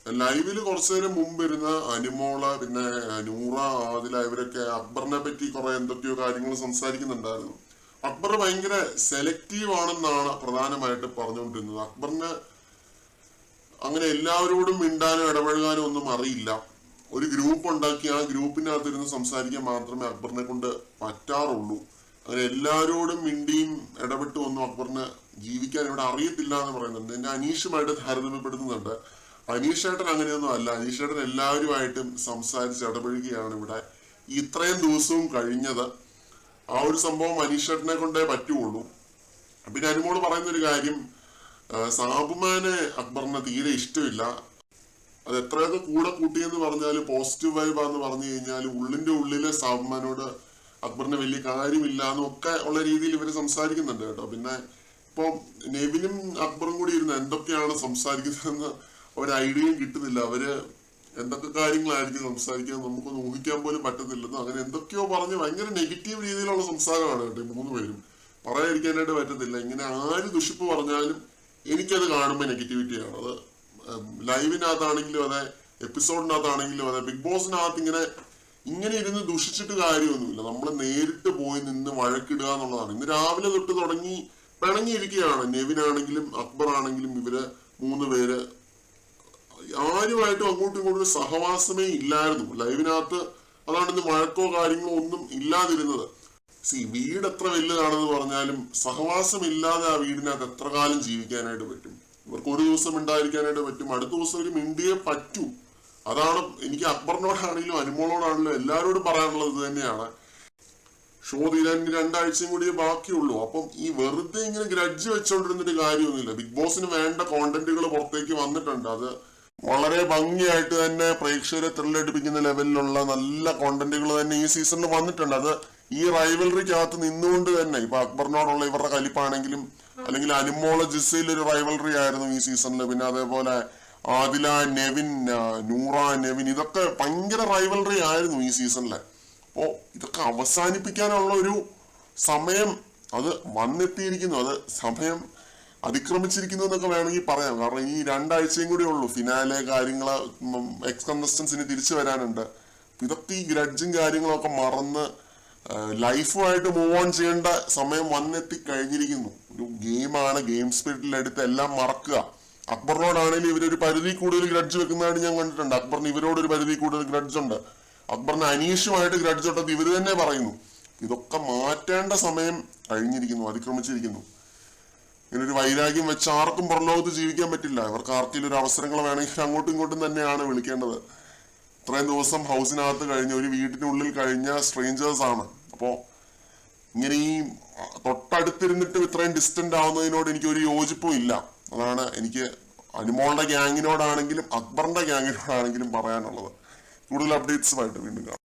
ലൈവില് കുറച്ചു നേരം മുമ്പ് ഇരുന്ന അനുമോള പിന്നെ നൂറ ആദില ഇവരൊക്കെ അക്ബറിനെ പറ്റി കുറെ എന്തൊക്കെയോ കാര്യങ്ങൾ സംസാരിക്കുന്നുണ്ടായിരുന്നു. അക്ബർ ഭയങ്കര സെലക്റ്റീവ് ആണെന്നാണ് പ്രധാനമായിട്ട് പറഞ്ഞുകൊണ്ടിരുന്നത്. അക്ബറിന് അങ്ങനെ എല്ലാവരോടും മിണ്ടാനോ ഇടപഴകാനോ ഒന്നും അറിയില്ല. ഒരു ഗ്രൂപ്പ് ഉണ്ടാക്കി ആ ഗ്രൂപ്പിനകത്തിരുന്ന് സംസാരിക്കാൻ മാത്രമേ അക്ബറിനെ കൊണ്ട് പറ്റാറുള്ളൂ. അങ്ങനെ എല്ലാവരോടും മിണ്ടിയും ഇടപെട്ടും ഒന്നും അക്ബറിന് ജീവിക്കാൻ ഇവിടെ അറിയത്തില്ല എന്ന് പറയുന്നുണ്ട്. എന്നെ അനീഷുമായിട്ട് താരതമ്യപ്പെടുത്തുന്നുണ്ട്. അനീഷേട്ടൻ അങ്ങനെയൊന്നും അല്ല. അനീഷേട്ടൻ എല്ലാവരുമായിട്ടും സംസാരിച്ച് ഇടപഴകുകയാണ് ഇവിടെ ഇത്രയും ദിവസവും കഴിഞ്ഞത്. ആ ഒരു സംഭവം അനീഷേട്ടനെ കൊണ്ടേ പറ്റുള്ളൂ. പിന്നെ അനുമോള് പറയുന്നൊരു കാര്യം, സാബുമാനെ അക്ബറിന് തീരെ ഇഷ്ടമില്ല. അത് എത്രയൊക്കെ കൂടെ കൂട്ടിയെന്ന് പറഞ്ഞാലും പോസിറ്റീവ് വൈബാന്ന് പറഞ്ഞു കഴിഞ്ഞാൽ ഉള്ളിന്റെ ഉള്ളിലെ സാബുമാനോട് അക്ബറിന് വലിയ കാര്യമില്ല എന്നൊക്കെ ഉള്ള രീതിയിൽ ഇവര് സംസാരിക്കുന്നുണ്ട് കേട്ടോ. പിന്നെ ഇപ്പൊ നെവിനും അക്ബറും കൂടി ഇരുന്ന് എന്തൊക്കെയാണ് സംസാരിക്കുന്നതെന്ന് ഒരു ഐഡിയയും കിട്ടുന്നില്ല. അവര് എന്തൊക്കെ കാര്യങ്ങളായിരിക്കും സംസാരിക്കാൻ നമുക്കൊന്ന് ഊഹിക്കാൻ പോലും പറ്റത്തില്ലെന്നോ അങ്ങനെ എന്തൊക്കെയോ പറഞ്ഞ് ഭയങ്കര നെഗറ്റീവ് രീതിയിലുള്ള സംസാരമാണ് കേട്ടോ മൂന്ന് പേരും. പറയാതിരിക്കാനായിട്ട് പറ്റത്തില്ല. ഇങ്ങനെ ആര് ദുഷിപ്പ് പറഞ്ഞാലും എനിക്കത് കാണുമ്പോൾ നെഗറ്റിവിറ്റിയാണ്. അത് ലൈവിനകത്താണെങ്കിലും അതെ, എപ്പിസോഡിനകത്താണെങ്കിലും അതെ, ബിഗ് ബോസിനകത്ത് ഇങ്ങനെ ഇരുന്ന് ദുഷിച്ചിട്ട് കാര്യമൊന്നുമില്ല. നമ്മൾ നേരിട്ട് പോയി നിന്ന് വഴക്കിടുക എന്നുള്ളതാണ്. ഇന്ന് രാവിലെ തൊട്ട് തുടങ്ങി പിണങ്ങിയിരിക്കുകയാണ്. നെവിനാണെങ്കിലും അക്ബർ ആണെങ്കിലും ഇവര് മൂന്ന് പേര് ആരുമായിട്ടും അങ്ങോട്ടും ഇങ്ങോട്ടും സഹവാസമേ ഇല്ലായിരുന്നു ലൈവിനകത്ത്. അതാണ് ഇന്ന് വഴക്കോ കാര്യങ്ങളോ ഒന്നും ഇല്ലാതിരുന്നത്. വീട് എത്ര വലുതാണെന്ന് പറഞ്ഞാലും സഹവാസം ഇല്ലാതെ ആ വീടിനകത്ത് എത്ര കാലം ജീവിക്കാനായിട്ട് പറ്റും? ഇവർക്ക് ഒരു ദിവസം മിണ്ടായിരിക്കാനായിട്ട് പറ്റും, അടുത്ത ദിവസം ഒരു മിണ്ടിയേ പറ്റൂ. അതാണ് എനിക്ക് അക്ബറിനോടാണെങ്കിലും അനുമോളോടാണെങ്കിലും എല്ലാവരോടും പറയാനുള്ളത് ഇത് തന്നെയാണ്. ഷോ തീരാൻ 2 ആഴ്ചയും കൂടിയേ ബാക്കിയുള്ളൂ. അപ്പം ഈ വെറുതെ ഇങ്ങനെ ഗ്രഡ്ജ് വെച്ചോണ്ടിരുന്നിട്ട് കാര്യമൊന്നുമില്ല. ബിഗ് ബോസിന് വേണ്ട കോണ്ടന്റുകൾ പുറത്തേക്ക് വന്നിട്ടുണ്ട്. അത് വളരെ ഭംഗിയായിട്ട് തന്നെ പ്രേക്ഷകരെ ത്രില്ലടിപ്പിക്കുന്ന ലെവലിലുള്ള നല്ല കോണ്ടന്റുകൾ തന്നെ ഈ സീസണിൽ വന്നിട്ടുണ്ട്. അത് ഈ റൈവലറിക്കകത്ത് നിന്നുകൊണ്ട് തന്നെ ഇപ്പൊ അക്ബറിനോടുള്ള ഇവരുടെ കലിപ്പാണെങ്കിലും അല്ലെങ്കിൽ അനുമോള ജിസയിൽ ഒരു റൈവലറി ആയിരുന്നു ഈ സീസണിൽ. പിന്നെ അതേപോലെ ആദില നെവിൻ, നൂറ നെവിൻ, ഇതൊക്കെ ഭയങ്കര റൈവലറി ആയിരുന്നു ഈ സീസണില്. അപ്പോ ഇതൊക്കെ അവസാനിപ്പിക്കാനുള്ള ഒരു സമയം അത് വന്നെത്തിയിരിക്കുന്നു. അത് സമയം അതിക്രമിച്ചിരിക്കുന്നു എന്നൊക്കെ വേണമെങ്കിൽ പറയാം. കാരണം ഈ 2 ആഴ്ചയും കൂടി ഉള്ളൂ ഫിനാലെ കാര്യങ്ങള്, എക്സ് കണ്ടസ്റ്റൻസിന് തിരിച്ചു വരാനുണ്ട്. ഇതൊക്കെ ഈ ഗ്രഡ്ജും കാര്യങ്ങളും ഒക്കെ മറന്ന് ലൈഫുമായിട്ട് മൂവ് ഓൺ ചെയ്യേണ്ട സമയം വന്നെത്തി കഴിഞ്ഞിരിക്കുന്നു. ഒരു ഗെയിമാണ്, ഗെയിം സ്പിരിറ്റിൽ എടുത്ത് എല്ലാം മറക്കുക. അക്ബറിനോടാണെങ്കിലും ഇവരൊരു പരിധി കൂടുതൽ ഗ്രഡ്ജ് വെക്കുന്നതായിട്ട് ഞാൻ കണ്ടിട്ടുണ്ട്. അക്ബറിന് ഇവരോടൊരു പരിധി കൂടുതൽ ഗ്രഡ്ജ് ഉണ്ട്. അക്ബറിന് അനീഷുമായിട്ട് ഗ്രഡ്ജ് ഉണ്ടെന്ന് ഇവർ തന്നെ പറയുന്നു. ഇതൊക്കെ മാറ്റേണ്ട സമയം കഴിഞ്ഞിരിക്കുന്നു, അതിക്രമിച്ചിരിക്കുന്നു. ഇങ്ങനൊരു വൈരാഗ്യം വെച്ച് ആർക്കും പുറലോകത്ത് ജീവിക്കാൻ പറ്റില്ല. ഇവർക്ക് ആർക്കെങ്കിലും ഒരു അവസരങ്ങൾ വേണമെങ്കിൽ അങ്ങോട്ടും ഇങ്ങോട്ടും തന്നെയാണ് വിളിക്കേണ്ടത്. ഇത്രയും ദിവസം ഹൗസിനകത്ത് കഴിഞ്ഞ, ഒരു വീട്ടിനുള്ളിൽ കഴിഞ്ഞ സ്ട്രേഞ്ചേഴ്സ് ആണ്. അപ്പോ ഇങ്ങനെ ഈ തൊട്ടടുത്തിരുന്നിട്ട് ഇത്രയും ഡിസ്റ്റന്റ് ആവുന്നതിനോട് എനിക്ക് ഒരു യോജിപ്പും ഇല്ല. അതാണ് എനിക്ക് അനുമോളുടെ ഗ്യാങ്ങിനോടാണെങ്കിലും അക്ബറിന്റെ ഗ്യാങ്ങിനോടാണെങ്കിലും പറയാനുള്ളത്. കൂടുതൽ അപ്ഡേറ്റ്സുമായിട്ട് വീണ്ടും കാണാം.